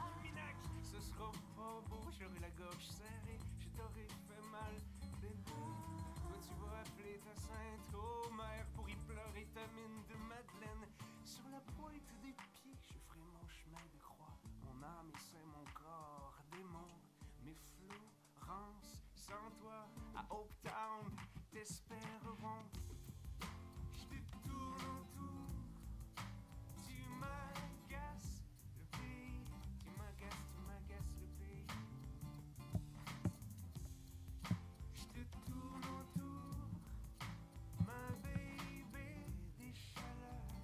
discriminac. Ce sera pas beau, j'aurai la gorge serrée, je t'aurai fait mal, bébé. Toi tu vas appeler ta sainte mère pour y pleurer ta mine de Madeleine. Sur la pointe des pieds, je ferai mon chemin de croix. Mon âme et c'est mon corps, démon. Mes Florence, sans toi, à Hope Town, t'espéreront. Je te tourne autour, tu m'agaces le pays, tu m'agaces le pays. Je te tourne autour, ma baby, des chaleurs.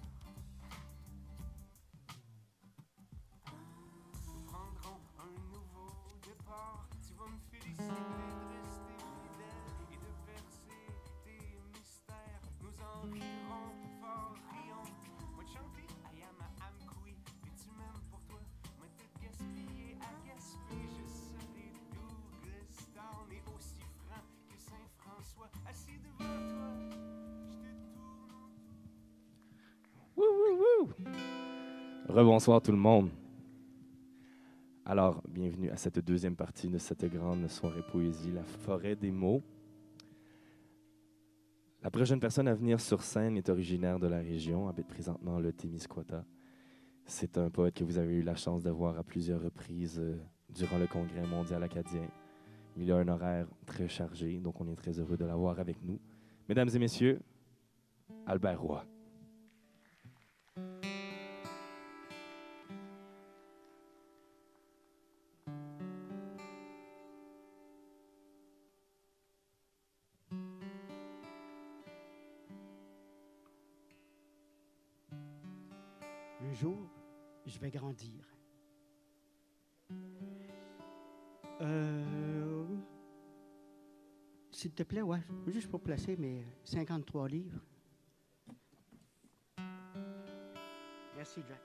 Nous prendrons un nouveau départ, tu vas me féliciter de rester fidèle et de percer tes mystères. Nous en rirons fort, rions. Moi de chanter, I am a Amkoui, et tu m'aimes pour toi. Moi de gaspiller à Gaspé, je serai Douglastown et aussi franc que Saint-François. Assis devant toi, je te tourne. Wouh, wouh, wouh. Rebonsoir tout le monde. Alors, bienvenue à cette deuxième partie de cette grande soirée poésie, la forêt des mots. La prochaine personne à venir sur scène est originaire de la région, habite présentement le Témiscouata. C'est un poète que vous avez eu la chance de voir à plusieurs reprises durant le Congrès mondial acadien. Il a un horaire très chargé, donc on est très heureux de l'avoir avec nous. Mesdames et messieurs, Albert Roy. Un jour, je vais grandir. S'il te plaît, ouais, juste pour placer mes 53 livres. Merci, Jack.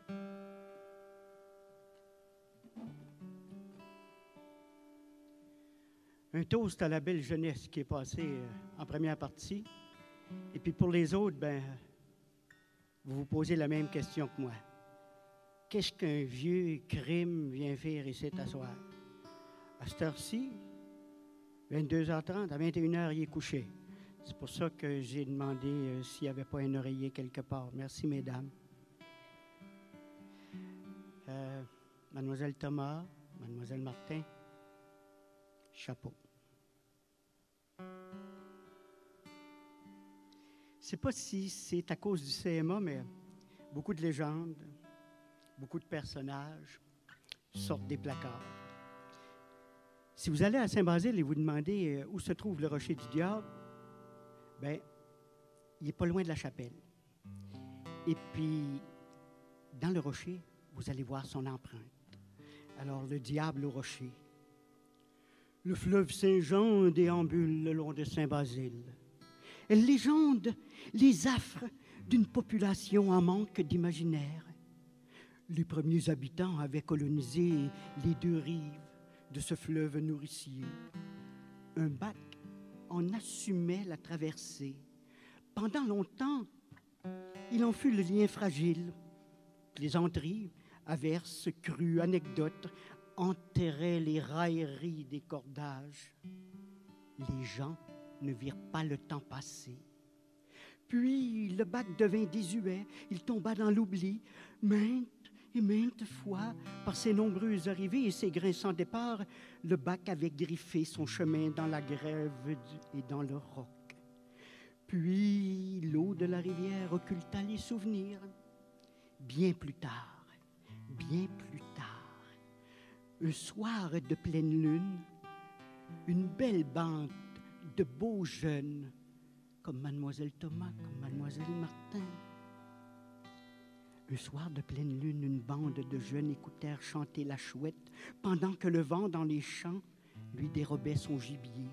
Un toast à la belle jeunesse qui est passée en première partie. Et puis pour les autres, ben, vous vous posez la même question que moi. Qu'est-ce qu'un vieux crime vient faire ici t'asseoir? À cette heure-ci, 22h30, à 21h, il est couché. C'est pour ça que j'ai demandé s'il n'y avait pas un oreiller quelque part. Merci, mesdames. Mademoiselle Thomas, Mademoiselle Martin, chapeau. Je ne sais pas si c'est à cause du CMA, mais beaucoup de légendes, beaucoup de personnages sortent des placards. Si vous allez à Saint-Basile et vous demandez où se trouve le rocher du diable, bien, il n'est pas loin de la chapelle. Et puis, dans le rocher, vous allez voir son empreinte. Alors, le diable au rocher. Le fleuve Saint-Jean déambule le long de Saint-Basile. Légende, les affres d'une population en manque d'imaginaire. Les premiers habitants avaient colonisé les deux rives de ce fleuve nourricier. Un bac en assumait la traversée. Pendant longtemps, il en fut le lien fragile. Plaisanteries, averses, crues, anecdotes enterraient les railleries des cordages. Les gens ne virent pas le temps passer. Puis le bac devint désuet, il tomba dans l'oubli. Maintes et maintes fois, par ses nombreuses arrivées et ses grinçants départs, le bac avait griffé son chemin dans la grève et dans le roc. Puis l'eau de la rivière occulta les souvenirs. Bien plus tard, un soir de pleine lune, une belle bande de beaux jeunes, comme Mademoiselle Thomas, comme Mademoiselle Martin. Un soir de pleine lune, une bande de jeunes écoutèrent chanter la chouette, pendant que le vent dans les champs lui dérobait son gibier.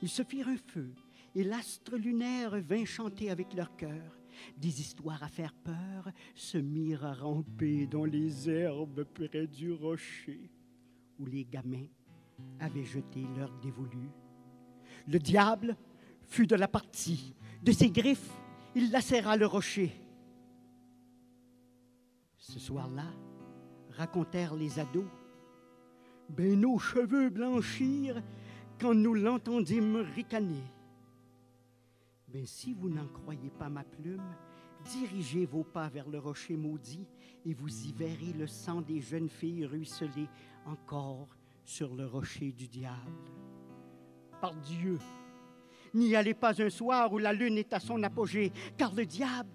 Ils se firent un feu, et l'astre lunaire vint chanter avec leur cœur. Des histoires à faire peur se mirent à ramper dans les herbes près du rocher, où les gamins avaient jeté leur dévolu. Le diable fut de la partie. De ses griffes, il lacéra le rocher. Ce soir-là, racontèrent les ados. Ben nos cheveux blanchirent quand nous l'entendîmes ricaner. Ben si vous n'en croyez pas ma plume, dirigez vos pas vers le rocher maudit et vous y verrez le sang des jeunes filles ruisseler encore sur le rocher du diable. Par Dieu, n'y allez pas un soir où la lune est à son apogée, car le diable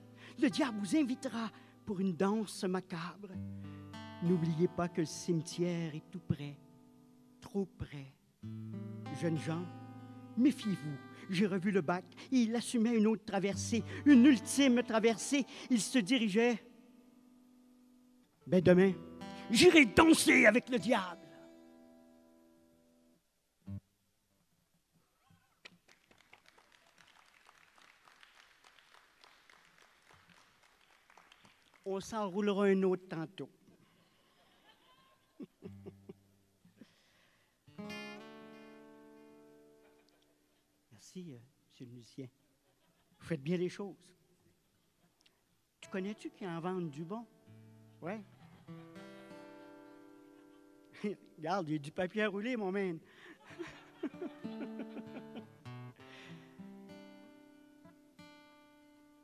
vous invitera pour une danse macabre. N'oubliez pas que le cimetière est tout près, trop près. Jeunes gens, méfiez-vous. J'ai revu le bac et il assumait une autre traversée, une ultime traversée. Il se dirigeait. Ben demain, j'irai danser avec le diable. On s'enroulera un autre tantôt. Merci, monsieur le musicien. Vous faites bien les choses. Tu connais-tu qui en vendent du bon? Oui. Regarde, il y a du papier à rouler, mon man.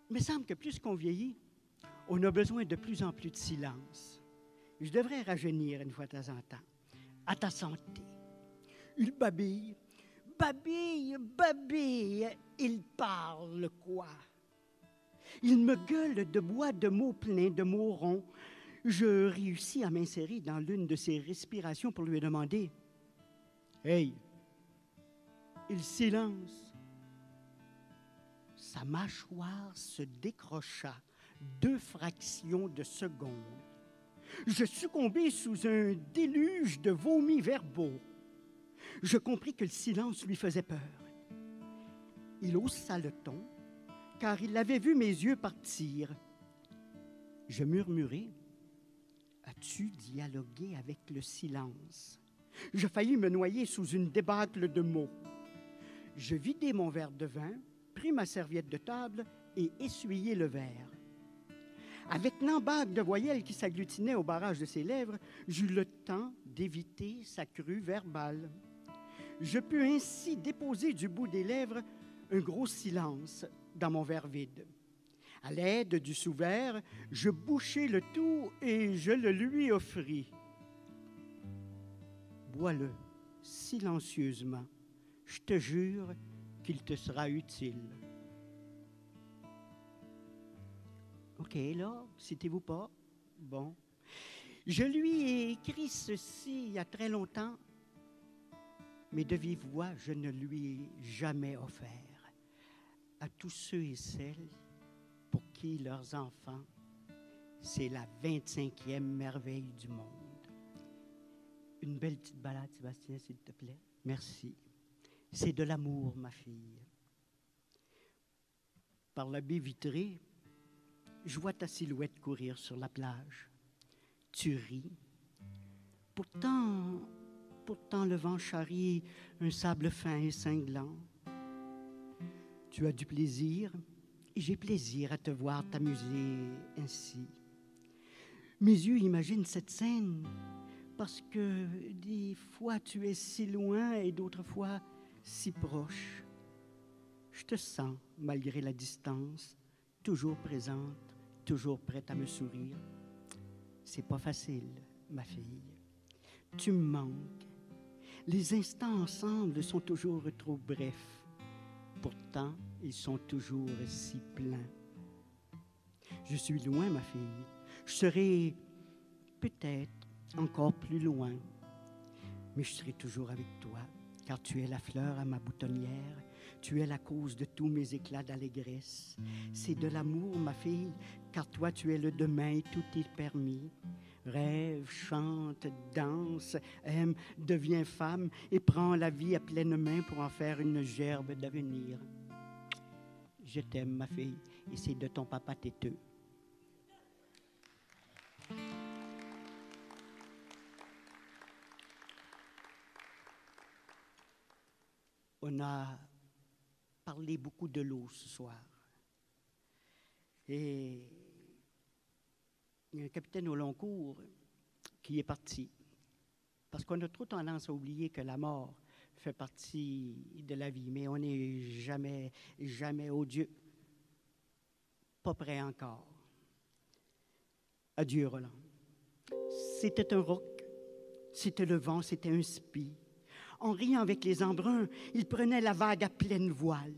Il me semble que plus qu'on vieillit, on a besoin de plus en plus de silence. Je devrais rajeunir une fois de temps en temps. À ta santé. Il babille. Babille, babille, il parle quoi? Il me gueule de bois de mots pleins, de mots ronds. Je réussis à m'insérer dans l'une de ses respirations pour lui demander « Hey! » Il silence. Sa mâchoire se décrocha 2 fractions de seconde. Je succombis sous un déluge de vomis verbaux. Je compris que le silence lui faisait peur. Il haussa le ton, car il avait vu mes yeux partir. Je murmurai, « As-tu dialogué avec le silence? » Je faillis me noyer sous une débâcle de mots. Je vidai mon verre de vin, pris ma serviette de table et essuyai le verre. Avec l'embâcle de voyelles qui s'agglutinait au barrage de ses lèvres, j'eus le temps d'éviter sa crue verbale. Je pus ainsi déposer du bout des lèvres un gros silence dans mon verre vide. À l'aide du sous-verre, je bouchai le tout et je le lui offris. Bois-le silencieusement. Je te jure qu'il te sera utile. OK, là, citez-vous pas? Bon. Je lui ai écrit ceci il y a très longtemps, mais de vive voix, je ne lui ai jamais offert. À tous ceux et celles pour qui leurs enfants, c'est la 25e merveille du monde. Une belle petite balade, Sébastien, s'il te plaît. Merci. C'est de l'amour, ma fille. Par la baie vitrée, je vois ta silhouette courir sur la plage. Tu ris. Pourtant, le vent charrie un sable fin et cinglant. Tu as du plaisir et j'ai plaisir à te voir t'amuser ainsi. Mes yeux imaginent cette scène parce que des fois tu es si loin et d'autres fois si proche. Je te sens malgré la distance, toujours présente, toujours prête à me sourire. C'est pas facile, ma fille. Tu me manques. Les instants ensemble sont toujours trop brefs. Pourtant, ils sont toujours si pleins. Je suis loin, ma fille. Je serai peut-être encore plus loin. Mais je serai toujours avec toi, car tu es la fleur à ma boutonnière. Tu es la cause de tous mes éclats d'allégresse. C'est de l'amour, ma fille, car toi, tu es le demain et tout est permis. Rêve, chante, danse, aime, deviens femme et prends la vie à pleine main pour en faire une gerbe d'avenir. Je t'aime, ma fille, et c'est de ton papa têteux. On a parlé beaucoup de l'eau ce soir. Et il y a un capitaine au long cours puis est parti. Parce qu'on a trop tendance à oublier que la mort fait partie de la vie, mais on n'est jamais, jamais, oh Dieu, pas prêt encore. Adieu, Roland. C'était un roc, c'était le vent, c'était un spi. En riant avec les embruns, il prenait la vague à pleine voile.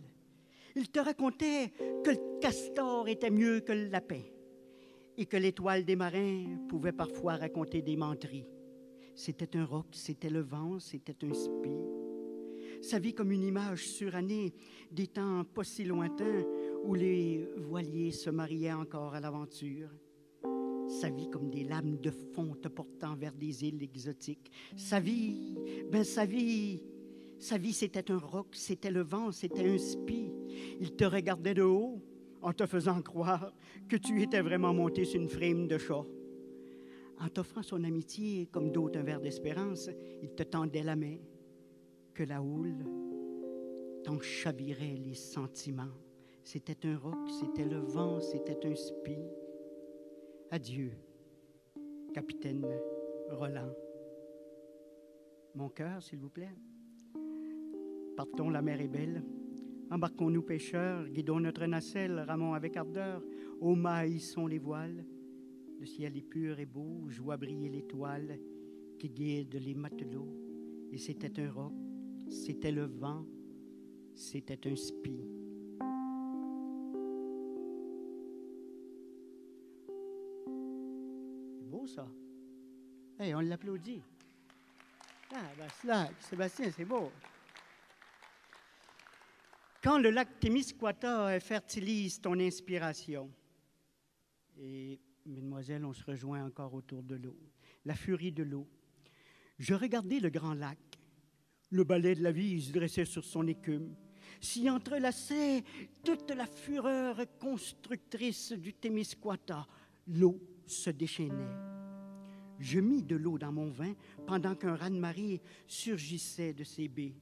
Il te racontait que le castor était mieux que le lapin et que l'étoile des marins pouvait parfois raconter des menteries. C'était un roc, c'était le vent, c'était un spi. Sa vie comme une image surannée des temps pas si lointains où les voiliers se mariaient encore à l'aventure. Sa vie comme des lames de fond te portant vers des îles exotiques. Sa vie, c'était un roc, c'était le vent, c'était un spi. Il te regardait de haut en te faisant croire que tu étais vraiment monté sur une frime de chat. En t'offrant son amitié, comme d'autres un verre d'espérance, il te tendait la main, que la houle t'en chavirait les sentiments. C'était un roc, c'était le vent, c'était un spi. Adieu, capitaine Roland. Mon cœur, s'il vous plaît. Partons, la mer est belle. Embarquons-nous, pêcheurs, guidons notre nacelle, ramons avec ardeur. Ô mailles sont les voiles. Le ciel est pur et beau, je vois briller l'étoile qui guide les matelots. Et c'était un roc, c'était le vent, c'était un spi. C'est beau, ça. Hey, on l'applaudit. Ah, ben cela, Sébastien, c'est beau. Quand le lac Témiscouata fertilise ton inspiration, et mesdemoiselles, on se rejoint encore autour de l'eau, la furie de l'eau, je regardais le grand lac. Le balai de la vie se dressait sur son écume, s'y entrelaçait toute la fureur constructrice du Témiscouata. L'eau se déchaînait. Je mis de l'eau dans mon vin pendant qu'un raz-de-marée surgissait de ses baies.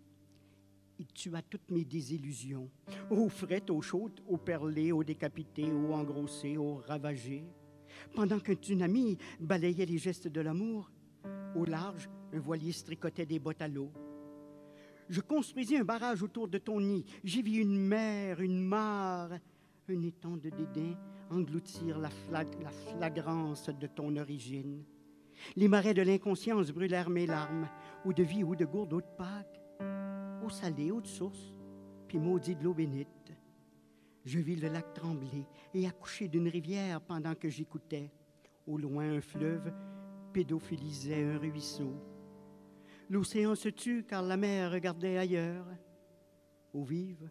Il tua toutes mes désillusions, aux frettes, aux chaudes, aux perlées, aux décapités, aux engrossés, aux ravagés. Pendant qu'un tsunami balayait les gestes de l'amour, au large, un voilier tricotait des bottes à l'eau. Je construisis un barrage autour de ton nid. J'y vis une mer, une mare, un étang de dédain engloutir la flagrance de ton origine. Les marais de l'inconscience brûlèrent mes larmes, eau de vie, eau de gourde, eau de Pâques, eau salée, eau de source, puis maudit de l'eau bénite. Je vis le lac trembler et accoucher d'une rivière pendant que j'écoutais. Au loin, un fleuve pédophilisait un ruisseau. L'océan se tut car la mer regardait ailleurs. Eau vive,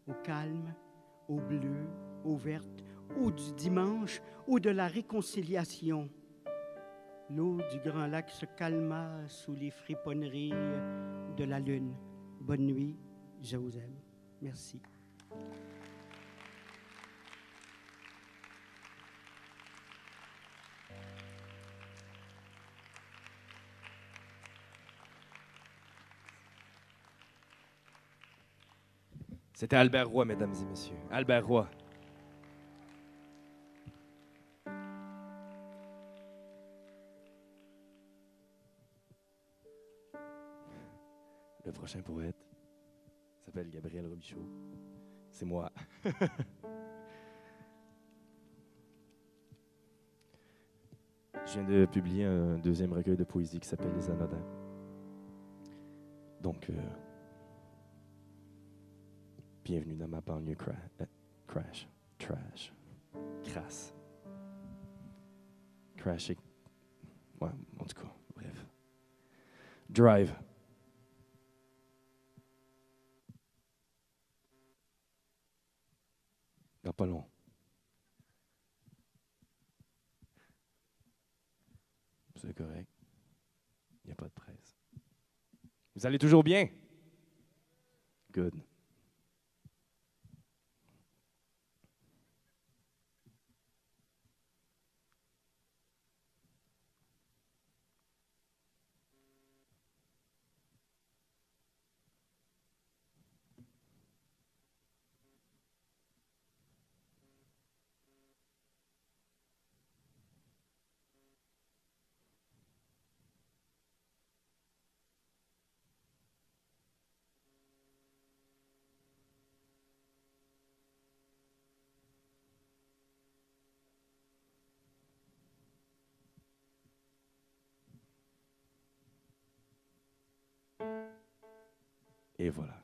eau calme, eau bleue, eau verte, eau du dimanche, eau de la réconciliation. L'eau du grand lac se calma sous les friponneries de la lune. Bonne nuit, je vous aime. Merci. C'était Albert Roy, mesdames et messieurs. Albert Roy. Le prochain poète s'appelle Gabriel Robichaud. C'est moi. Je viens de publier un deuxième recueil de poésie qui s'appelle Les Anodins. Donc, bienvenue dans ma banlieue crash. Trash. Crasse. Crashing. Ouais, en tout cas, bref. Drive. Dans pas long. C'est correct. Il n'y a pas de presse. Vous allez toujours bien? Good. Et voilà,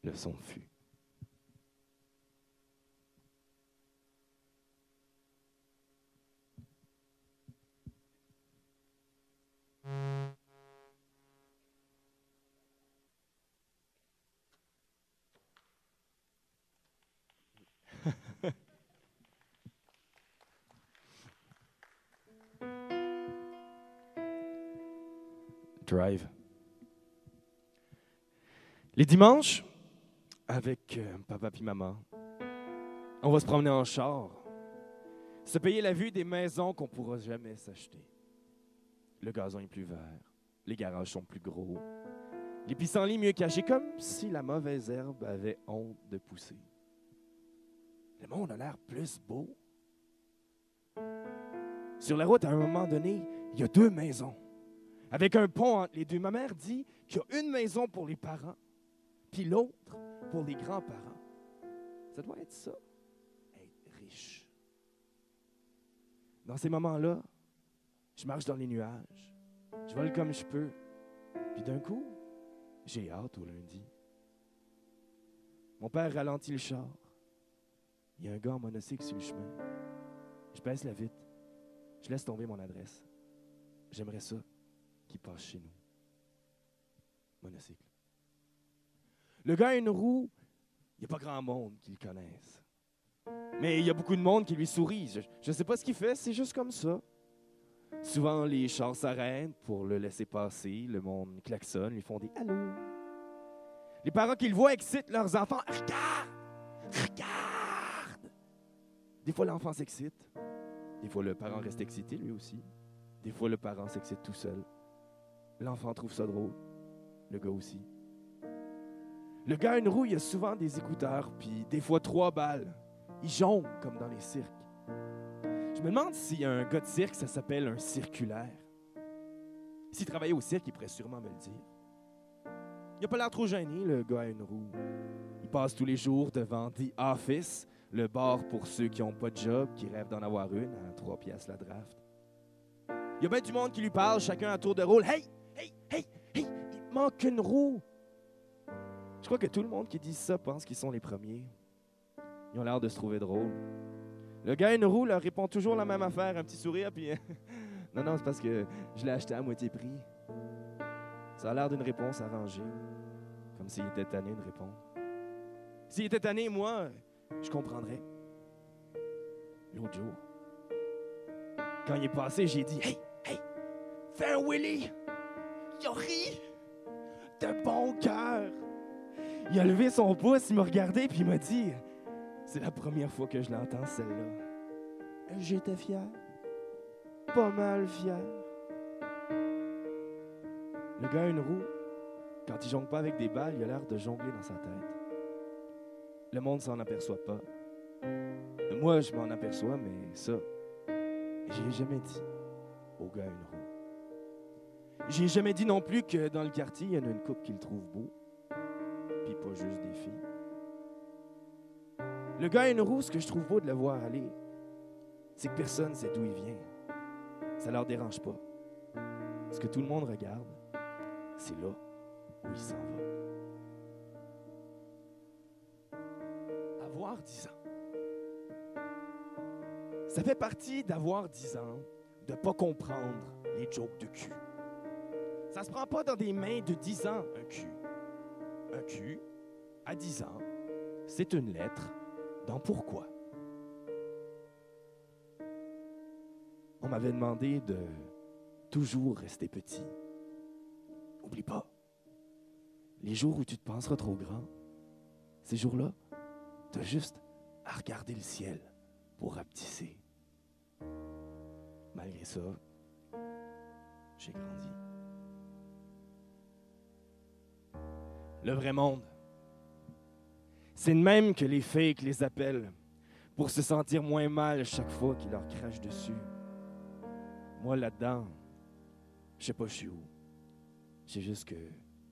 le son fut. Drive. Les dimanches, avec papa puis maman, on va se promener en char, se payer la vue des maisons qu'on ne pourra jamais s'acheter. Le gazon est plus vert, les garages sont plus gros, les pissenlits mieux cachés, comme si la mauvaise herbe avait honte de pousser. Le monde a l'air plus beau. Sur la route, à un moment donné, il y a 2 maisons, avec un pont entre les 2. Ma mère dit qu'il y a une maison pour les parents, puis l'autre pour les grands-parents. Ça doit être ça, être riche. Dans ces moments-là, je marche dans les nuages, je vole comme je peux, puis d'un coup, j'ai hâte au lundi. Mon père ralentit le char. Il y a un gars en monocycle sur le chemin. Je baisse la vitre. Je laisse tomber mon adresse. J'aimerais ça qu'il passe chez nous. Monocycle. Le gars a une roue. Il n'y a pas grand monde qui le connaisse. Mais il y a beaucoup de monde qui lui sourit. Je ne sais pas ce qu'il fait, c'est juste comme ça. Souvent, les chars s'arrêtent pour le laisser passer. Le monde klaxonne, lui font des « allô ». Les parents qui le voient excitent leurs enfants. « Regarde! Regarde! » Des fois, l'enfant s'excite. Des fois, le parent reste excité, lui aussi. Des fois, le parent s'excite tout seul. L'enfant trouve ça drôle. Le gars aussi. Le gars a une roue, il a souvent des écouteurs, puis des fois 3 balles. Il jongle comme dans les cirques. Je me demande s'il y a un gars de cirque, ça s'appelle un circulaire. S'il travaillait au cirque, il pourrait sûrement me le dire. Il n'a pas l'air trop gêné, le gars a une roue. Il passe tous les jours devant The Office, le bar pour ceux qui n'ont pas de job, qui rêvent d'en avoir une, à 3 piastres la draft. Il y a bien du monde qui lui parle, chacun à tour de rôle. « Hey! Hey! Hey! Hey! Il manque une roue! » Je crois que tout le monde qui dit ça pense qu'ils sont les premiers. Ils ont l'air de se trouver drôles. Le gars à une roue leur répond toujours la même affaire, un petit sourire, puis non, c'est parce que je l'ai acheté à moitié prix. Ça a l'air d'une réponse arrangée, comme s'il était tanné de répondre. S'il était tanné, moi, je comprendrais. L'autre jour, quand il est passé, j'ai dit « Hey! Hey! Fais un Willy! » Il a ri de bon cœur. Il a levé son pouce, il m'a regardé, puis il m'a dit « C'est la première fois que je l'entends, celle-là. » J'étais fier. Pas mal fier. Le gars a une roue. Quand il jongle pas avec des balles, il a l'air de jongler dans sa tête. Le monde s'en aperçoit pas. Moi, je m'en aperçois, mais ça, j'ai jamais dit au gars à une roue. J'ai jamais dit non plus que dans le quartier, il y en a une couple qui le trouve beau. Puis pas juste des filles. Le gars à une roue, ce que je trouve beau de le voir aller, c'est que personne ne sait d'où il vient. Ça leur dérange pas. Ce que tout le monde regarde, c'est là où il s'en va. Avoir 10 ans. Ça fait partie d'avoir 10 ans, de ne pas comprendre les jokes de cul. Ça se prend pas dans des mains de 10 ans, un cul. Un cul, à 10 ans, c'est une lettre dans pourquoi. On m'avait demandé de toujours rester petit. Oublie pas, les jours où tu te penseras trop grand, ces jours-là, tu as juste à regarder le ciel pour rapetisser. Malgré ça, j'ai grandi. Le vrai monde, c'est de même que les fakes les appellent pour se sentir moins mal chaque fois qu'ils leur crachent dessus. Moi, là-dedans, je sais pas je suis où. C'est juste que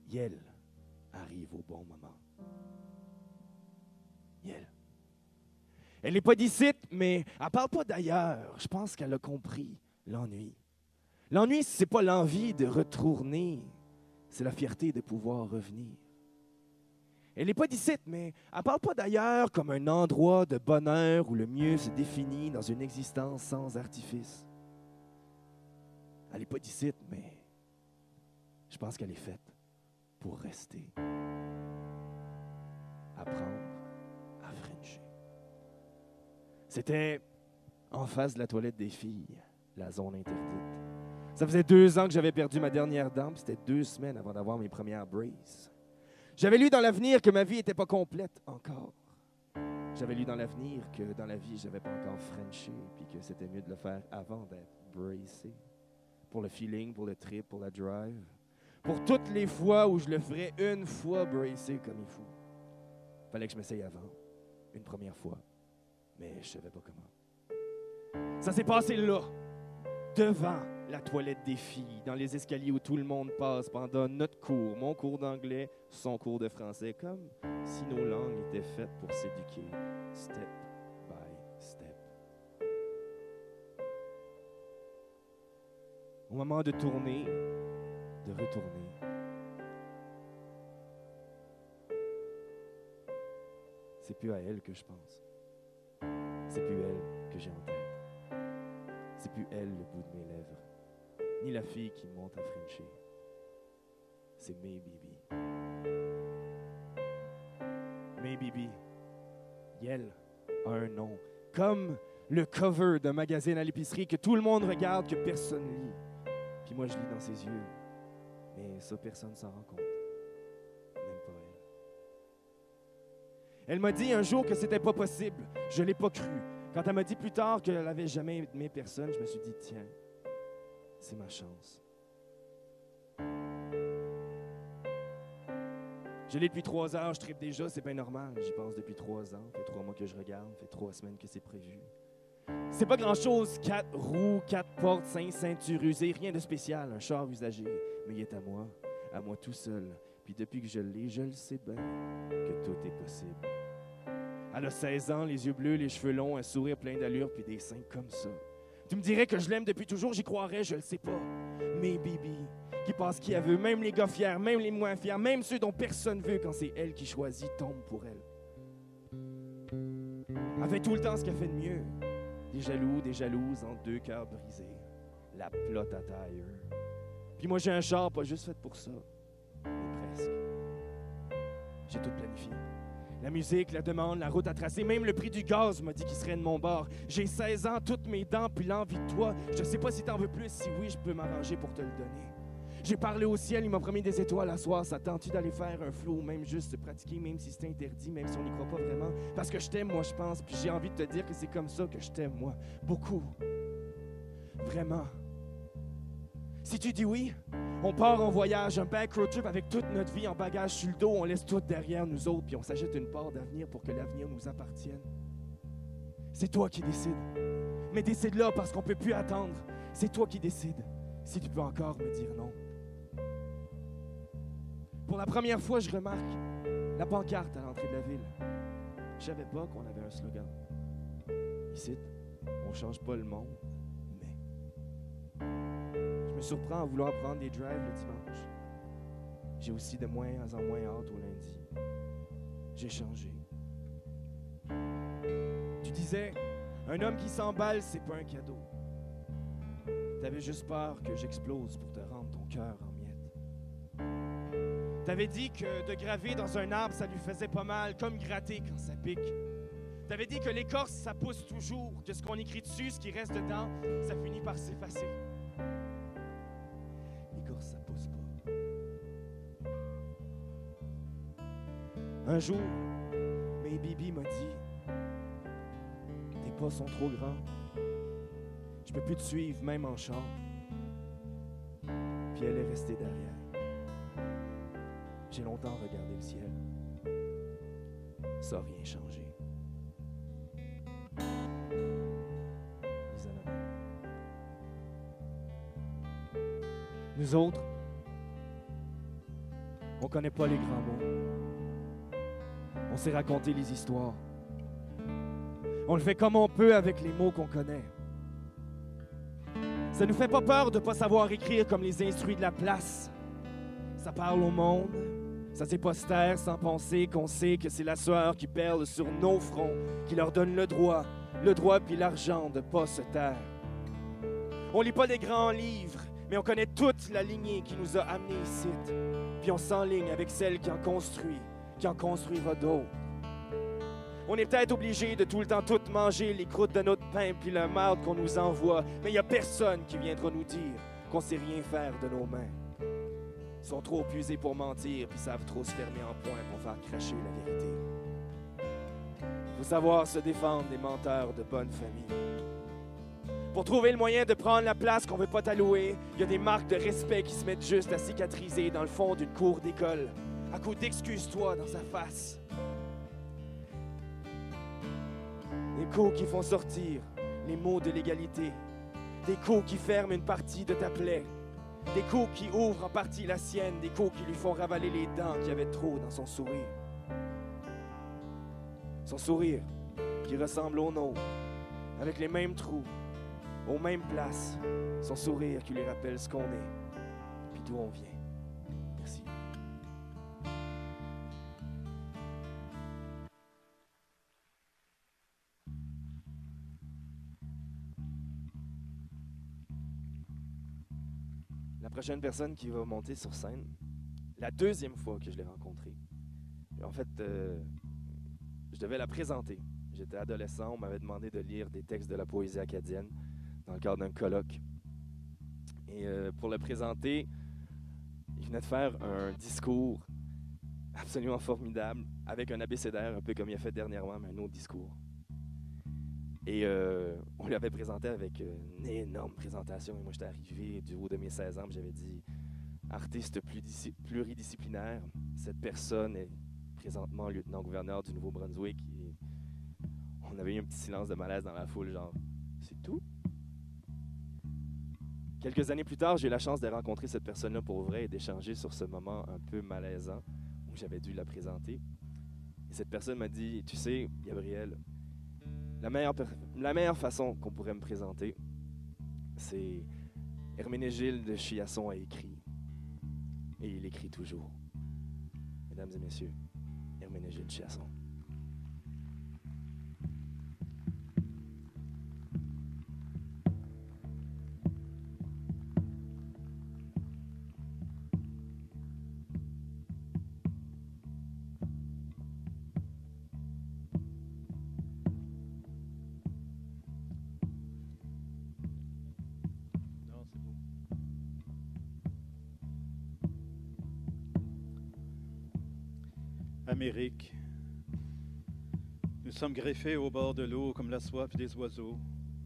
Yel arrive au bon moment. Yel. Elle n'est pas d'ici, mais elle parle pas d'ailleurs. Je pense qu'elle a compris l'ennui. L'ennui, c'est pas l'envie de retourner. c'est la fierté de pouvoir revenir. Elle n'est pas d'ici, mais elle ne parle pas d'ailleurs comme un endroit de bonheur où le mieux se définit dans une existence sans artifice. Elle n'est pas d'ici, mais je pense qu'elle est faite pour rester. Apprendre à frencher. C'était en face de la toilette des filles, la zone interdite. Ça faisait 2 ans que j'avais perdu ma dernière dent, puis c'était 2 semaines avant d'avoir mes premières braces. J'avais lu dans l'avenir que ma vie n'était pas complète encore. J'avais lu dans l'avenir que dans la vie, je n'avais pas encore frenché, puis que c'était mieux de le faire avant d'être bracé. Pour le feeling, pour le trip, pour la drive. Pour toutes les fois où je le ferais une fois bracé comme il faut. Fallait que je m'essaye avant, une première fois, mais je ne savais pas comment. Ça s'est passé là, devant la toilette des filles, dans les escaliers où tout le monde passe pendant notre cours, mon cours d'anglais, son cours de français, comme si nos langues étaient faites pour s'éduquer, step by step. Au moment de tourner, de retourner, c'est plus à elle que je pense. C'est plus elle que j'ai en tête. C'est plus elle le bout de mes lèvres. Ni la fille qui monte à frencher. C'est May Bibi. May Bibi. Elle a un nom. Comme le cover d'un magazine à l'épicerie que tout le monde regarde, que personne lit. Puis moi, je lis dans ses yeux. Mais ça, personne ne s'en rend compte. Même pas elle. Elle m'a dit un jour que c'était pas possible. Je l'ai pas cru. Quand elle m'a dit plus tard qu'elle n'avait jamais aimé personne, je me suis dit, tiens, c'est ma chance. Je l'ai depuis 3 heures, je tripe déjà, c'est bien normal. J'y pense depuis 3 ans, ça fait 3 mois que je regarde, ça fait 3 semaines que c'est prévu. C'est pas grand-chose, 4 roues, 4 portes, 5 ceintures usées, rien de spécial, un char usagé. Mais il est à moi tout seul. Puis depuis que je l'ai, je le sais bien que tout est possible. Elle a 16 ans, les yeux bleus, les cheveux longs, un sourire plein d'allure, puis des seins comme ça. Tu me dirais que je l'aime depuis toujours, j'y croirais, je le sais pas. Mais Bibi, qui passe qui elle veut, même les gars fiers, même les moins fiers, même ceux dont personne veut, quand c'est elle qui choisit, tombe pour elle. Elle fait tout le temps ce qu'elle fait de mieux. Des jaloux, des jalouses, entre 2 cœurs brisés. La plotte à taille. Puis moi, j'ai un char, pas juste fait pour ça, mais presque. J'ai tout planifié. La musique, la demande, la route à tracer, même le prix du gaz m'a dit qu'il serait de mon bord. J'ai 16 ans, toutes mes dents, puis l'envie de toi. Je sais pas si t'en veux plus, si oui, je peux m'arranger pour te le donner. J'ai parlé au ciel, il m'a promis des étoiles à soir. Ça tente-tu d'aller faire un flow, même juste se pratiquer, même si c'est interdit, même si on n'y croit pas vraiment? Parce que je t'aime, moi, je pense, puis j'ai envie de te dire que c'est comme ça que je t'aime, moi. Beaucoup. Vraiment. Si tu dis oui, on part en voyage, un back road trip avec toute notre vie en bagage sur le dos, on laisse tout derrière nous autres, puis on s'achète une part d'avenir pour que l'avenir nous appartienne. C'est toi qui décides. Mais décide là parce qu'on ne peut plus attendre. C'est toi qui décides. Si tu peux encore me dire non. Pour la première fois, je remarque la pancarte à l'entrée de la ville. Je savais pas qu'on avait un slogan. Ici, on change pas le monde, mais... Je me surprends à vouloir prendre des drives le dimanche. J'ai aussi de moins en moins hâte au lundi. J'ai changé. Tu disais, un homme qui s'emballe, c'est pas un cadeau. T'avais juste peur que j'explose pour te rendre ton cœur en miettes. T'avais dit que de graver dans un arbre, ça lui faisait pas mal, comme gratter quand ça pique. T'avais dit que l'écorce, ça pousse toujours, que ce qu'on écrit dessus, ce qui reste dedans, ça finit par s'effacer. L'écorce, ça pousse pas. Un jour, May Bibi m'a dit que tes pas sont trop grands. Je peux plus te suivre, même en char. Puis elle est restée derrière. J'ai longtemps regardé le ciel. Ça n'a rien changé. Les Anonymes. Nous autres, on connaît pas les grands mots. On sait raconter les histoires. On le fait comme on peut avec les mots qu'on connaît. Ça nous fait pas peur de pas savoir écrire comme les instruits de la place. Ça parle au monde, ça s'épostère sans penser qu'on sait que c'est la sueur qui perle sur nos fronts, qui leur donne le droit puis l'argent de pas se taire. On lit pas des grands livres, mais on connaît toute la lignée qui nous a amenés ici. Puis on s'enligne avec celle qui en construit, qui en construira d'autres. On est peut-être obligé de tout le temps tout manger les croûtes de notre pain puis le marde qu'on nous envoie, mais il n'y a personne qui viendra nous dire qu'on sait rien faire de nos mains. Ils sont trop usés pour mentir puis savent trop se fermer en point pour faire cracher la vérité. Faut savoir se défendre des menteurs de bonne famille. Pour trouver le moyen de prendre la place qu'on veut pas t'allouer, il y a des marques de respect qui se mettent juste à cicatriser dans le fond d'une cour d'école, à coup d'excuse-toi dans sa face. Des coups qui font sortir les mots de l'égalité, des coups qui ferment une partie de ta plaie, des coups qui ouvrent en partie la sienne, des coups qui lui font ravaler les dents qu'il y avait trop dans son sourire. Son sourire qui ressemble au nôtre, avec les mêmes trous, aux mêmes places. Son sourire qui lui rappelle ce qu'on est, puis d'où on vient. Merci. La prochaine personne qui va monter sur scène, la deuxième fois que je l'ai rencontrée, en fait, je devais la présenter. J'étais adolescent, on m'avait demandé de lire des textes de la poésie acadienne dans le cadre d'un colloque. Et pour le présenter, il venait de faire un discours absolument formidable avec un abécédaire, un peu comme il a fait dernièrement, mais un autre discours. Et on lui avait présenté avec une énorme présentation. Et moi, j'étais arrivé du haut de mes 16 ans, j'avais dit « Artiste pluridisciplinaire, cette personne est présentement lieutenant-gouverneur du Nouveau-Brunswick. » On avait eu un petit silence de malaise dans la foule, genre « C'est tout? » Quelques années plus tard, j'ai eu la chance de rencontrer cette personne-là pour vrai et d'échanger sur ce moment un peu malaisant où j'avais dû la présenter. Et cette personne m'a dit « Tu sais, Gabriel, la meilleure façon qu'on pourrait me présenter, c'est Herménégilde de Chiasson a écrit. Et il écrit toujours. » Mesdames et messieurs, Herménégilde Chiasson. Amérique. Nous sommes greffés au bord de l'eau comme la soif des oiseaux,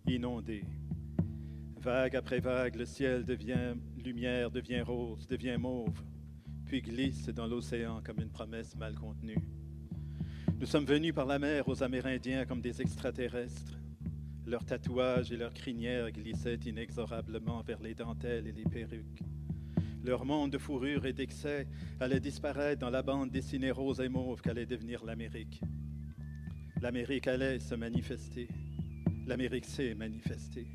inondés. Vague après vague, le ciel devient lumière, devient rose, devient mauve, puis glisse dans l'océan comme une promesse mal contenue. Nous sommes venus par la mer aux Amérindiens comme des extraterrestres. Leurs tatouages et leurs crinières glissaient inexorablement vers les dentelles et les perruques. Leur monde de fourrure et d'excès allait disparaître dans la bande dessinée rose et mauve qu'allait devenir l'Amérique. L'Amérique allait se manifester. L'Amérique s'est manifestée.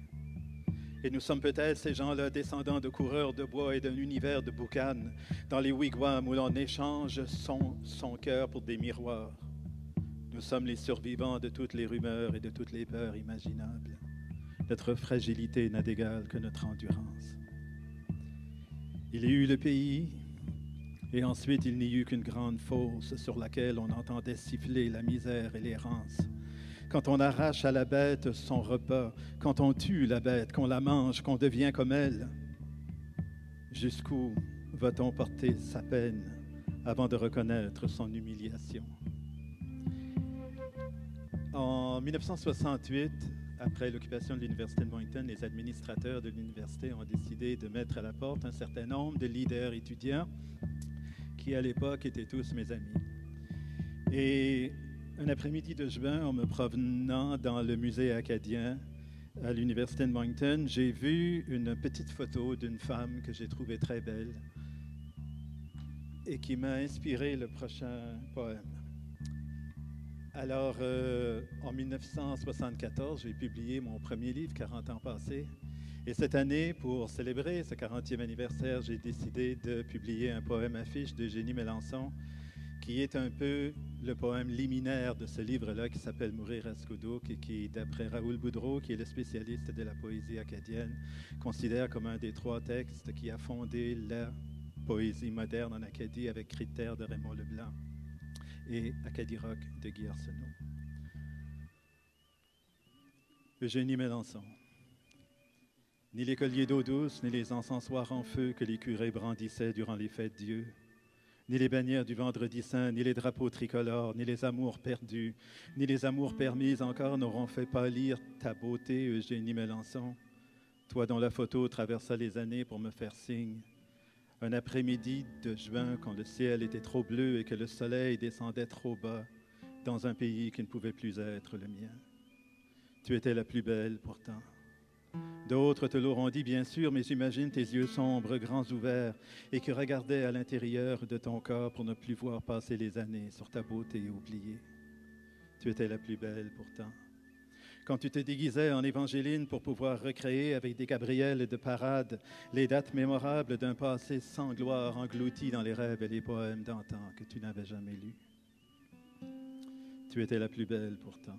Et nous sommes peut-être ces gens-là, descendants de coureurs de bois et d'un univers de boucanes, dans les wigwams où l'on échange son cœur pour des miroirs. Nous sommes les survivants de toutes les rumeurs et de toutes les peurs imaginables. Notre fragilité n'a d'égal que notre endurance. Il y eut le pays, et ensuite il n'y eut qu'une grande fosse sur laquelle on entendait siffler la misère et l'errance. Quand on arrache à la bête son repas, quand on tue la bête, qu'on la mange, qu'on devient comme elle, jusqu'où va-t-on porter sa peine avant de reconnaître son humiliation? En 1968, après l'occupation de l'Université de Moncton, les administrateurs de l'université ont décidé de mettre à la porte un certain nombre de leaders étudiants qui, à l'époque, étaient tous mes amis. Et un après-midi de juin, en me promenant dans le musée acadien à l'Université de Moncton, j'ai vu une petite photo d'une femme que j'ai trouvée très belle et qui m'a inspiré le prochain poème. Alors, en 1974, j'ai publié mon premier livre, 40 ans passés, Et cette année, pour célébrer ce 40e anniversaire, j'ai décidé de publier un poème affiche d'Eugénie Mélenchon, qui est un peu le poème liminaire de ce livre-là qui s'appelle Mourir à Skoudouk et qui, d'après Raoul Boudreau, qui est le spécialiste de la poésie acadienne, considère comme un des 3 textes qui a fondé la poésie moderne en Acadie avec Critères de Raymond Leblanc et Acadie Rock de Guy Arsenault. Eugénie Mélenchon. Ni les colliers d'eau douce, ni les encensoirs en feu que les curés brandissaient durant les fêtes Dieu, ni les bannières du Vendredi Saint, ni les drapeaux tricolores, ni les amours perdus, ni les amours permises encore n'auront fait pâlir ta beauté, Eugénie Mélenchon, toi dont la photo traversa les années pour me faire signe. Un après-midi de juin, quand le ciel était trop bleu et que le soleil descendait trop bas, dans un pays qui ne pouvait plus être le mien. Tu étais la plus belle pourtant. D'autres te l'auront dit, bien sûr, mais j'imagine tes yeux sombres, grands ouverts, et qui regardaient à l'intérieur de ton corps pour ne plus voir passer les années sur ta beauté oubliée. Tu étais la plus belle pourtant. Quand tu te déguisais en évangéline pour pouvoir recréer avec des Gabrielles de parade les dates mémorables d'un passé sans gloire englouti dans les rêves et les poèmes d'antan que tu n'avais jamais lus. Tu étais la plus belle pourtant.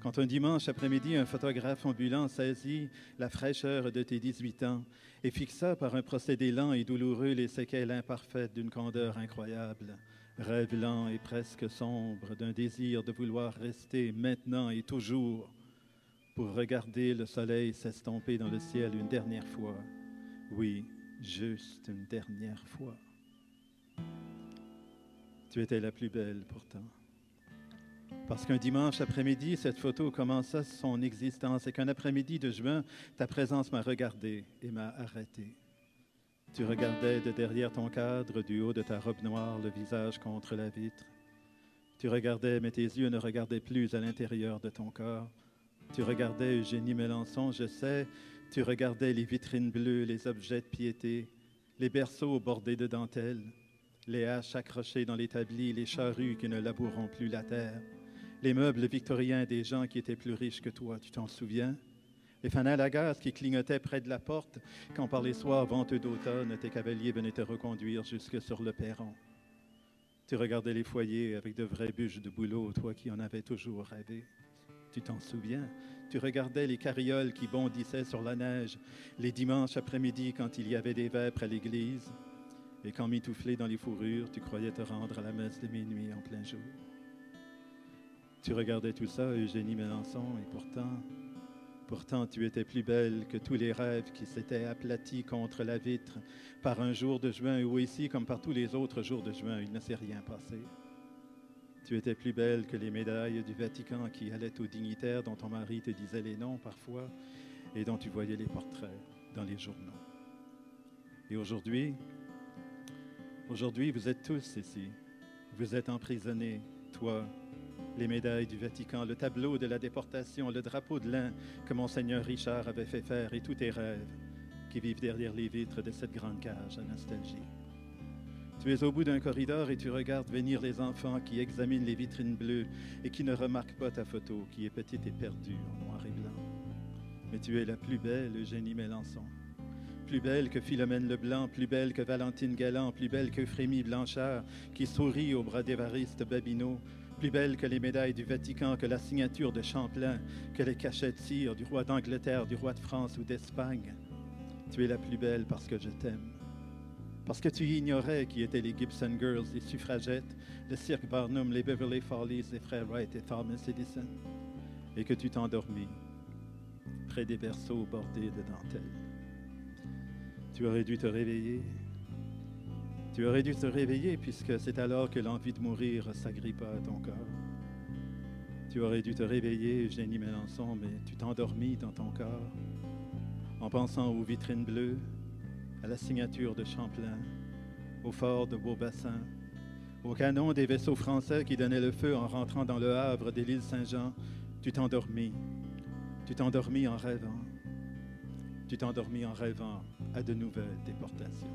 Quand un dimanche après-midi, un photographe ambulant saisit la fraîcheur de tes 18 ans et fixa par un procédé lent et douloureux les séquelles imparfaites d'une candeur incroyable, rêve lent et presque sombre d'un désir de vouloir rester maintenant et toujours pour regarder le soleil s'estomper dans le ciel une dernière fois. Oui, juste une dernière fois. Tu étais la plus belle pourtant. Parce qu'un dimanche après-midi, cette photo commença son existence et qu'un après-midi de juin, ta présence m'a regardé et m'a arrêté. Tu regardais de derrière ton cadre, du haut de ta robe noire, le visage contre la vitre. Tu regardais, mais tes yeux ne regardaient plus à l'intérieur de ton corps. Tu regardais Eugénie Mélenchon, je sais, tu regardais les vitrines bleues, les objets de piété, les berceaux bordés de dentelles, les haches accrochées dans l'établi, les charrues qui ne laboureront plus la terre, les meubles victoriens des gens qui étaient plus riches que toi, tu t'en souviens? Les fanals à gaz qui clignotaient près de la porte quand par les soirs venteux d'automne, tes cavaliers venaient te reconduire jusque sur le perron. Tu regardais les foyers avec de vraies bûches de bouleau, toi qui en avais toujours rêvé. Tu t'en souviens? Tu regardais les carrioles qui bondissaient sur la neige, les dimanches après-midi quand il y avait des vêpres à l'église, et quand mitouflé dans les fourrures, tu croyais te rendre à la messe de minuit en plein jour. Tu regardais tout ça, Eugénie Mélenchon, et pourtant, tu étais plus belle que tous les rêves qui s'étaient aplatis contre la vitre par un jour de juin où ici, comme par tous les autres jours de juin, il ne s'est rien passé. Tu étais plus belle que les médailles du Vatican qui allaient aux dignitaires dont ton mari te disait les noms parfois et dont tu voyais les portraits dans les journaux. Et aujourd'hui, vous êtes tous ici. Vous êtes emprisonnés, toi, les médailles du Vatican, le tableau de la déportation, le drapeau de lin que Monseigneur Richard avait fait faire et tous tes rêves qui vivent derrière les vitres de cette grande cage à nostalgie. Tu es au bout d'un corridor et tu regardes venir les enfants qui examinent les vitrines bleues et qui ne remarquent pas ta photo qui est petite et perdue en noir et blanc. Mais tu es la plus belle, Eugénie Mélenchon. Plus belle que Philomène Leblanc, plus belle que Valentine Galland, plus belle que Frémie Blanchard qui sourit au bras d'Évariste Babineau, plus belle que les médailles du Vatican, que la signature de Champlain, que les cachets de cire du roi d'Angleterre, du roi de France ou d'Espagne. Tu es la plus belle parce que je t'aime. Parce que tu ignorais qui étaient les Gibson Girls, les suffragettes, le cirque Barnum, les Beverly Follies, les frères Wright et Thomas Edison, et que tu t'endormis près des berceaux bordés de dentelles. Tu aurais dû te réveiller. Tu aurais dû te réveiller puisque c'est alors que l'envie de mourir s'agrippa à ton corps. Tu aurais dû te réveiller, Eugénie Mélenchon, mais tu t'endormis dans ton corps en pensant aux vitrines bleues, à la signature de Champlain, au fort de Beaubassin, au canon des vaisseaux français qui donnaient le feu en rentrant dans le Havre de l'île Saint-Jean. Tu t'endormis. Tu t'endormis en rêvant. Tu t'endormis en rêvant à de nouvelles déportations.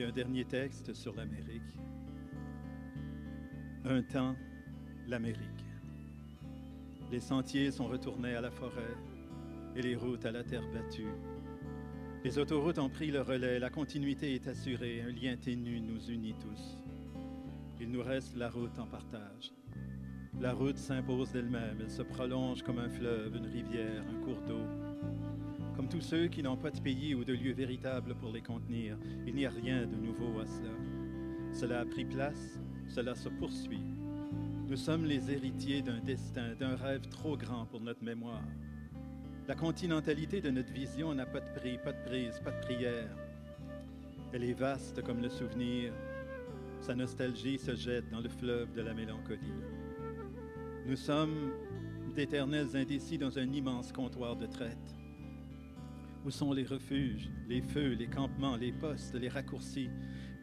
un dernier texte sur l'Amérique. Un temps, l'Amérique. Les sentiers sont retournés à la forêt et les routes à la terre battue. Les autoroutes ont pris le relais, la continuité est assurée, un lien ténu nous unit tous. Il nous reste la route en partage. La route s'impose d'elle-même, elle se prolonge comme un fleuve, une rivière, un cours d'eau. Comme tous ceux qui n'ont pas de pays ou de lieu véritable pour les contenir, il n'y a rien de nouveau à cela. Cela a pris place, cela se poursuit. Nous sommes les héritiers d'un destin, d'un rêve trop grand pour notre mémoire. La continentalité de notre vision n'a pas de prix, pas de prise, pas de prière. Elle est vaste comme le souvenir. Sa nostalgie se jette dans le fleuve de la mélancolie. Nous sommes d'éternels indécis dans un immense comptoir de traite. Où sont les refuges, les feux, les campements, les postes, les raccourcis?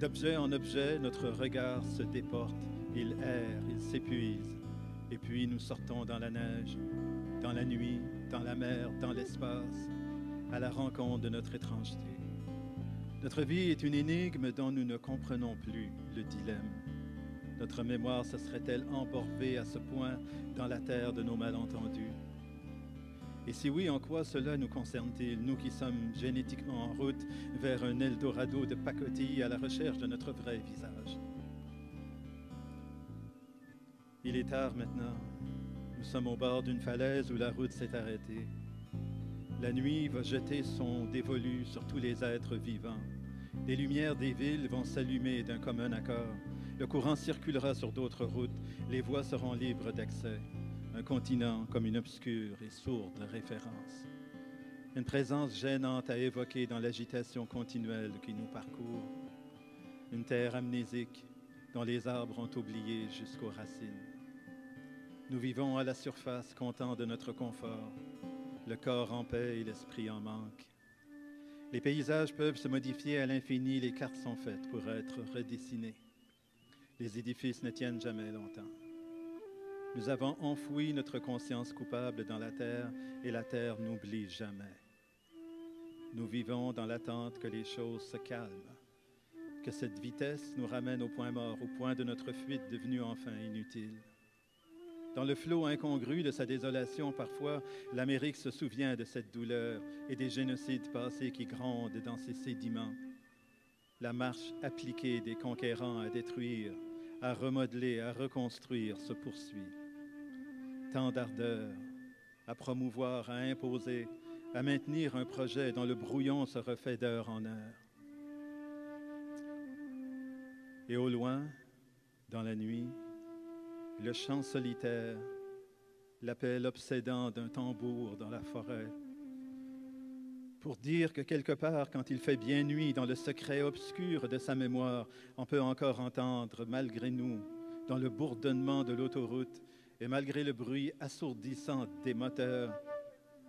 D'objet en objet, notre regard se déporte. Il erre, il s'épuise. Et puis nous sortons dans la neige, dans la nuit, dans la mer, dans l'espace, à la rencontre de notre étrangeté. Notre vie est une énigme dont nous ne comprenons plus le dilemme. Notre mémoire se serait-elle emporvée à ce point dans la terre de nos malentendus? Et si oui, en quoi cela nous concerne-t-il, nous qui sommes génétiquement en route vers un Eldorado de pacotille à la recherche de notre vrai visage? Il est tard maintenant. Nous sommes au bord d'une falaise où la route s'est arrêtée. La nuit va jeter son dévolu sur tous les êtres vivants. Les lumières des villes vont s'allumer d'un commun accord. Le courant circulera sur d'autres routes. Les voies seront libres d'accès. Un continent comme une obscure et sourde référence. Une présence gênante à évoquer dans l'agitation continuelle qui nous parcourt. Une terre amnésique dont les arbres ont oublié jusqu'aux racines. Nous vivons à la surface, contents de notre confort, le corps en paix et l'esprit en manque. Les paysages peuvent se modifier à l'infini, les cartes sont faites pour être redessinées. Les édifices ne tiennent jamais longtemps. Nous avons enfoui notre conscience coupable dans la terre et la terre n'oublie jamais. Nous vivons dans l'attente que les choses se calment, que cette vitesse nous ramène au point mort, au point de notre fuite devenue enfin inutile. Dans le flot incongru de sa désolation, parfois, l'Amérique se souvient de cette douleur et des génocides passés qui grondent dans ses sédiments. La marche appliquée des conquérants à détruire, à remodeler, à reconstruire se poursuit. Tant d'ardeur à promouvoir, à imposer, à maintenir un projet dont le brouillon se refait d'heure en heure. Et au loin, dans la nuit, le chant solitaire, l'appel obsédant d'un tambour dans la forêt, pour dire que quelque part, quand il fait bien nuit, dans le secret obscur de sa mémoire, on peut encore entendre, malgré nous, dans le bourdonnement de l'autoroute et malgré le bruit assourdissant des moteurs,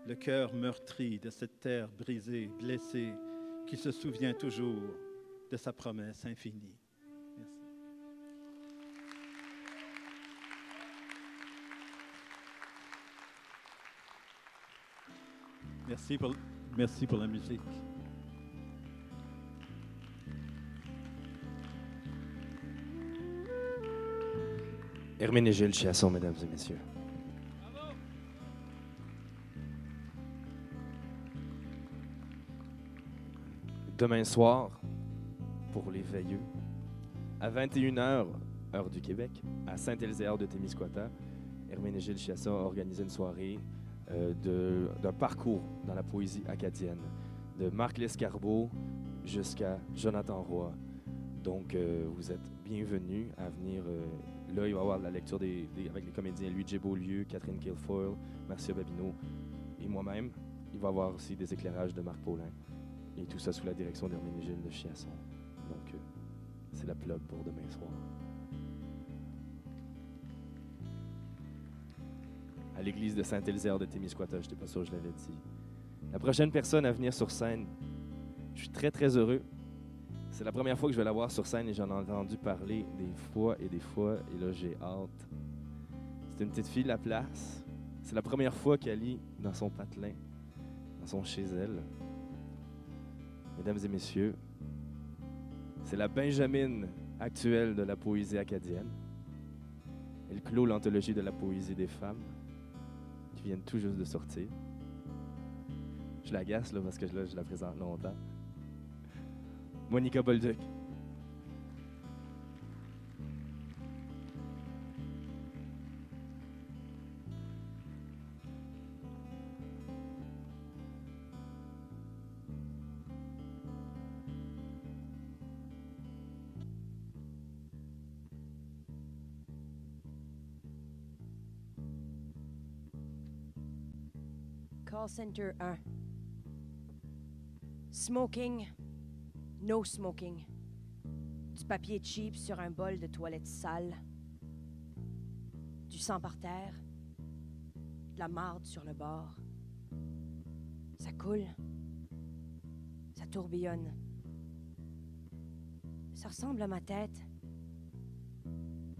le cœur meurtri de cette terre brisée, blessée, qui se souvient toujours de sa promesse infinie. Merci pour la musique. Herménégilde Chiasson, mesdames et messieurs. Demain soir, pour les veilleux, à 21h, heure du Québec, à Saint-Elzéar de Témiscouata, Herménégilde Chiasson a organisé une soirée d'un parcours dans la poésie acadienne, de Marc Lescarbot jusqu'à Jonathan Roy. Donc, vous êtes bienvenus à venir. Là, il va y avoir la lecture avec les comédiens Louis Beaulieu, Catherine Kilfoyle, Marcia Babineau et moi-même. Il va y avoir aussi des éclairages de Marc Paulin. Et tout ça sous la direction d'Herménégilde Chiasson. Donc, c'est la plug pour demain soir. À l'église de Saint-Elzéar de Témiscouata, je n'étais pas sûr que je l'avais dit. La prochaine personne à venir sur scène, je suis très, très heureux. C'est la première fois que je vais la voir sur scène et j'en ai entendu parler des fois. Et là, j'ai hâte. C'est une petite fille de la place. C'est la première fois qu'elle lit dans son patelin, dans son chez elle. Mesdames et messieurs, C'est la Benjamin actuelle de la poésie acadienne. Elle clôt l'anthologie de la poésie des femmes qui viennent tout juste de sortir. Je l'agace là, parce que là, je la présente longtemps. Monica Bolduc. Call Center 1. Smoking, no smoking. Du papier cheap sur un bol de toilette sale. Du sang par terre. De la marde sur le bord. Ça coule. Ça tourbillonne. Ça ressemble à ma tête.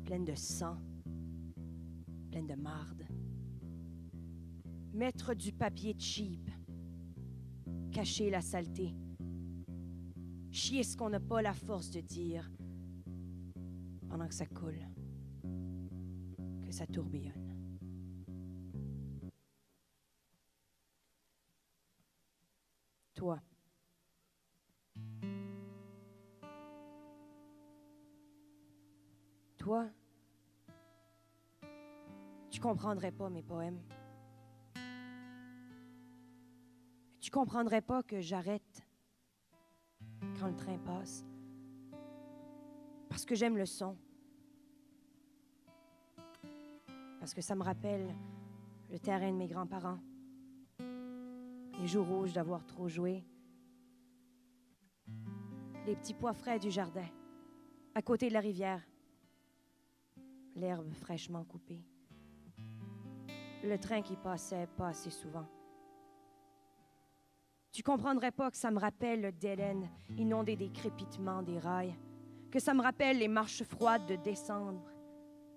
Pleine de sang. Pleine de marde. Mettre du papier cheap. Cacher la saleté. Chier ce qu'on n'a pas la force de dire. Pendant que ça coule. Que ça tourbillonne. Toi. Toi. Tu comprendrais pas mes poèmes. Tu comprendrais pas que j'arrête quand le train passe. Parce que j'aime le son. Parce que ça me rappelle le terrain de mes grands-parents. Les jours rouges d'avoir trop joué. Les petits pois frais du jardin, à côté de la rivière. L'herbe fraîchement coupée. Le train qui passait pas assez souvent. Tu comprendrais pas que ça me rappelle le dead-end inondé des crépitements des rails, que ça me rappelle les marches froides de décembre,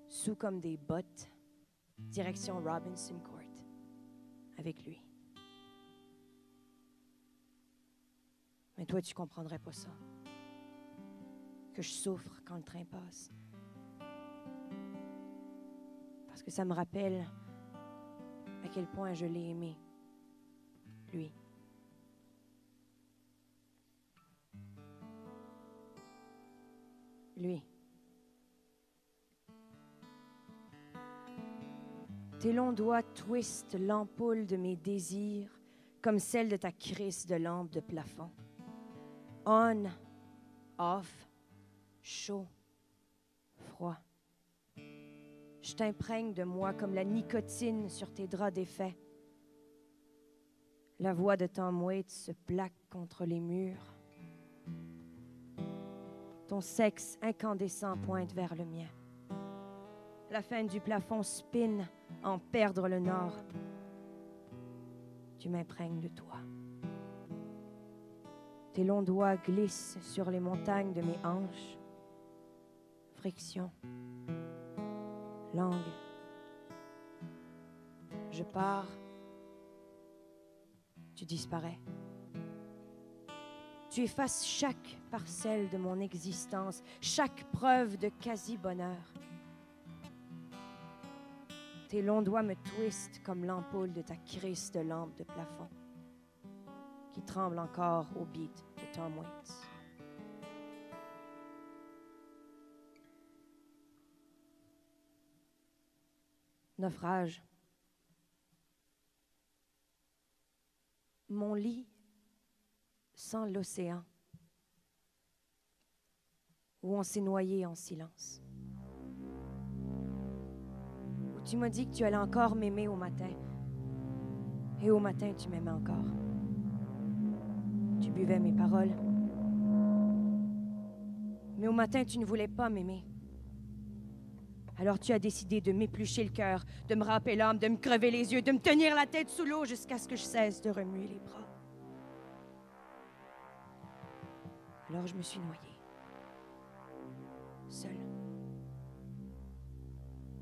sous comme des bottes, direction Robinson Court, avec lui. Mais toi, tu comprendrais pas ça, que je souffre quand le train passe. Parce que ça me rappelle à quel point je l'ai aimé, lui. Lui. Tes longs doigts twistent l'ampoule de mes désirs comme celle de ta crise de lampe de plafond. On, off, chaud, froid. Je t'imprègne de moi comme la nicotine sur tes draps défaits. La voix de Tom Waits se plaque contre les murs. Ton sexe incandescent pointe vers le mien. La fin du plafond spine en perdre le nord. Tu m'imprègnes de toi. Tes longs doigts glissent sur les montagnes de mes hanches. Friction. Langue. Je pars. Tu disparais. Tu effaces chaque parcelle de mon existence, chaque preuve de quasi-bonheur. Tes longs doigts me twistent comme l'ampoule de ta crise de lampe de plafond, qui tremble encore au beat de Tom Waits. Naufrage. Mon lit sans l'océan, où on s'est noyé en silence. Où tu m'as dit que tu allais encore m'aimer au matin. Et au matin, tu m'aimais encore. Tu buvais mes paroles. Mais au matin, tu ne voulais pas m'aimer. Alors tu as décidé de m'éplucher le cœur, de me râper l'âme, de me crever les yeux, de me tenir la tête sous l'eau jusqu'à ce que je cesse de remuer les bras. Alors je me suis noyée, seule,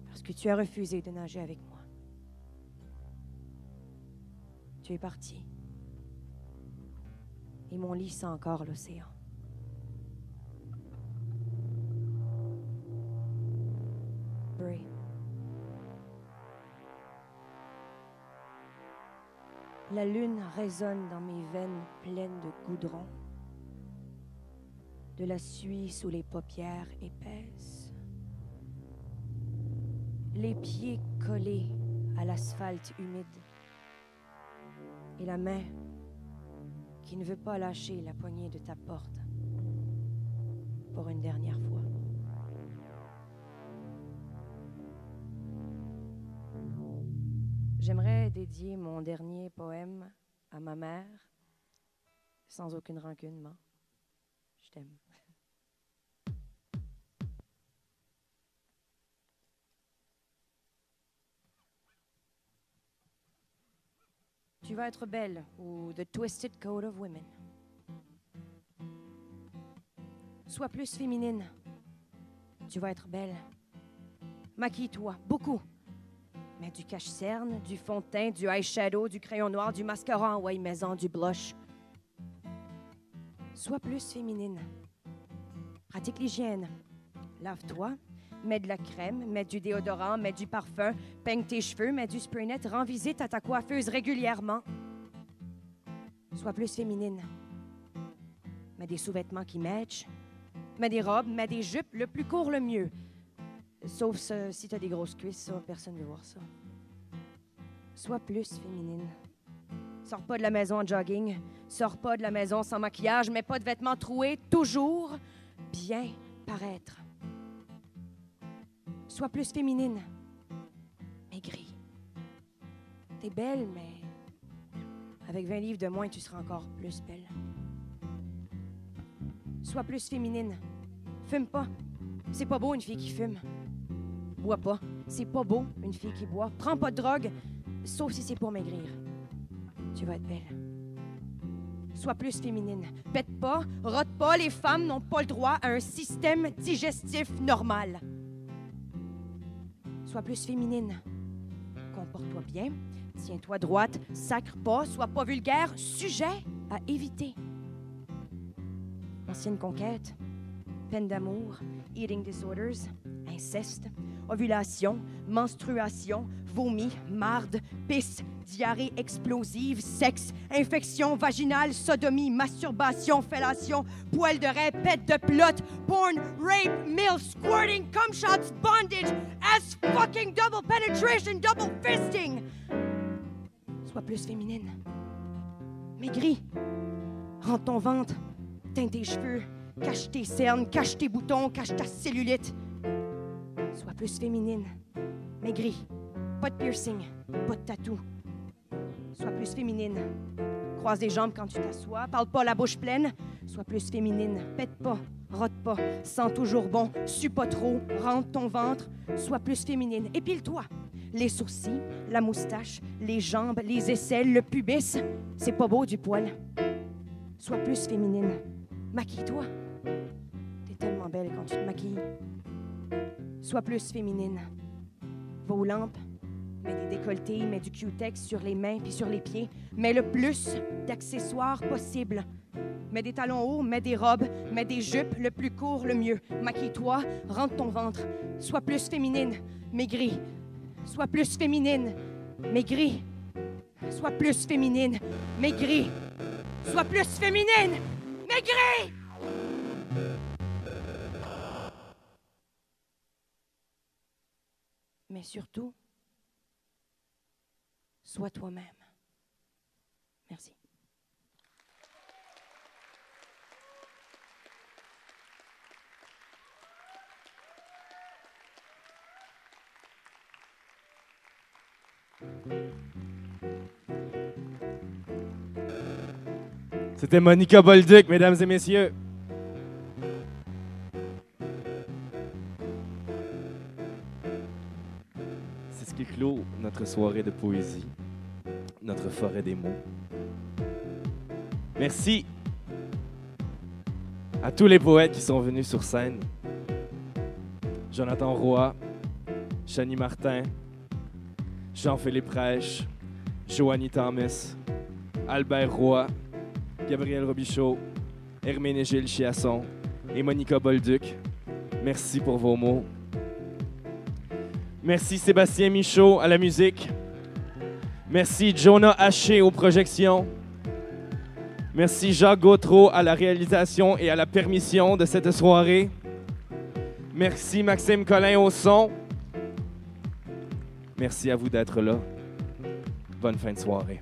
parce que tu as refusé de nager avec moi. Tu es parti, et mon lit sent encore l'océan. La lune résonne dans mes veines pleines de goudron, de la suie sous les paupières épaisses, les pieds collés à l'asphalte humide et la main qui ne veut pas lâcher la poignée de ta porte pour une dernière fois. J'aimerais dédier mon dernier poème à ma mère, sans aucune rancune, maman. Je t'aime. Tu vas être belle, ou The Twisted Code of Women. Sois plus féminine. Tu vas être belle. Maquille-toi, beaucoup. Mets du cache-cerne, du fond de teint, du eyeshadow, du crayon noir, du mascara en white maison, du blush. Sois plus féminine. Pratique l'hygiène. Lave-toi. Mets de la crème, mets du déodorant, mets du parfum, peigne tes cheveux, mets du spray net, rends visite à ta coiffeuse régulièrement. Sois plus féminine. Mets des sous-vêtements qui matchent. Mets des robes, mets des jupes, le plus court, le mieux. Sauf si t'as des grosses cuisses, ça, personne ne veut voir ça. Sois plus féminine. Sors pas de la maison en jogging. Sors pas de la maison sans maquillage. Mets pas de vêtements troués. Toujours bien paraître. Sois plus féminine. Maigrie. T'es belle, mais avec 20 livres de moins, tu seras encore plus belle. Sois plus féminine. Fume pas. C'est pas beau une fille qui fume. Bois pas. C'est pas beau une fille qui boit. Prends pas de drogue, sauf si c'est pour maigrir. Tu vas être belle. Sois plus féminine. Pète pas, rote pas. Les femmes n'ont pas le droit à un système digestif normal. Sois plus féminine. Comporte-toi bien. Tiens-toi droite. Sacre pas. Sois pas vulgaire. Sujet à éviter. Ancienne conquête. Peine d'amour. Eating disorders. Inceste. Ovulation. Menstruation. Vomi. Marde. Pisse. Diarrhée explosive. Sexe. Infection vaginale. Sodomie. Masturbation. Fellation. Poil de raie. Pète de plot. Porn. Rape. MILF. Squirting. Cum shots. Bondage. Ass fucking. Double penetration. Double fisting. Sois plus féminine. Maigris. Rentre ton ventre. Teins tes cheveux. Cache tes cernes. Cache tes boutons. Cache ta cellulite. Sois plus féminine. Maigris. Pas de piercing. Pas de tatou. Sois plus féminine. Croise les jambes quand tu t'assois. Parle pas la bouche pleine. Sois plus féminine. Pète pas. Rote pas. Sens toujours bon. Sue pas trop. Rentre ton ventre. Sois plus féminine. Épile-toi. Les sourcils, la moustache, les jambes, les aisselles, le pubis. C'est pas beau du poil. Sois plus féminine. Maquille-toi. T'es tellement belle quand tu te maquilles. Sois plus féminine. Va aux lampes. Mets des décolletés, mets du Q-Tex sur les mains puis sur les pieds. Mets le plus d'accessoires possible. Mets des talons hauts, mets des robes, mets des jupes, le plus court, le mieux. Maquille-toi, rentre ton ventre. Sois plus féminine. Maigris. Sois plus féminine. Maigris. Sois plus féminine. Maigris. Sois plus féminine. Maigris. Mais surtout, sois toi-même. Merci. C'était Monica Bolduc, mesdames et messieurs. C'est ce qui clôt notre soirée de poésie, notre forêt des mots. Merci à tous les poètes qui sont venus sur scène. Jonathan Roy, Chani Martin, Jean-Philippe Rèche, Joanie Thomas, Albert Roy, Gabriel Robichaud, Herménégilde Chiasson et Monica Bolduc. Merci pour vos mots. Merci Sébastien Michaud à la musique. Merci Jonah Haché aux projections. Merci Jacques Gautreau à la réalisation et à la permission de cette soirée. Merci Maxime Collin au son. Merci à vous d'être là. Bonne fin de soirée.